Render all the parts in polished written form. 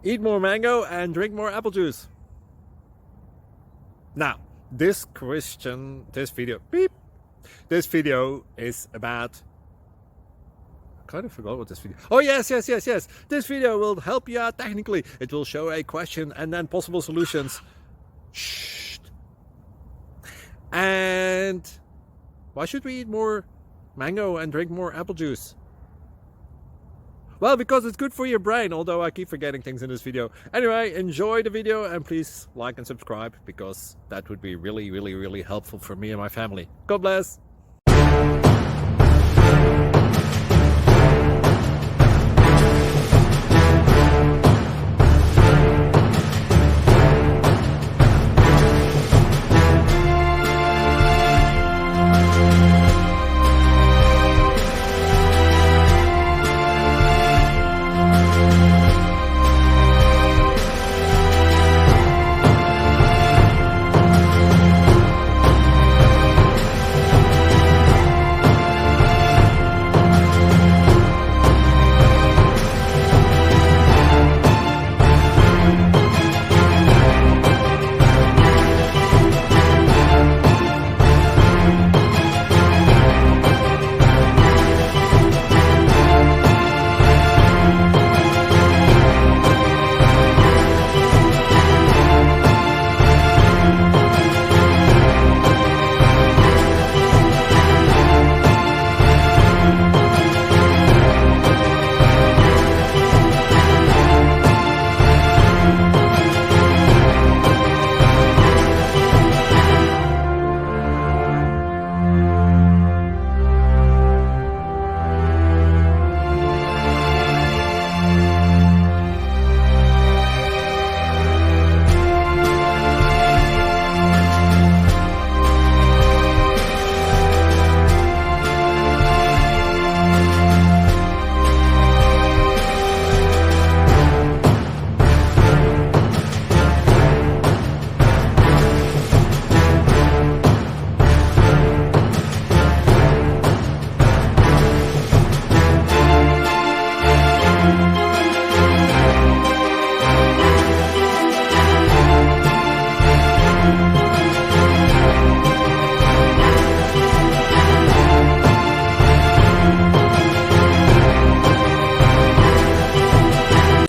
Eat more mango and drink more apple juice. Now, this video is about, I kind of forgot what this video. Oh, yes. This video will help you out technically. It will show a question and then possible solutions. Shh. And why should we eat more mango and drink more apple juice? Well, because it's good for your brain, although I keep forgetting things in this video. Anyway, enjoy the video and please like and subscribe, because that would be really helpful for me and my family. God bless.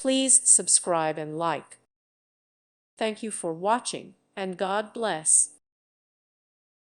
Please subscribe and like. Thank you for watching, and God bless.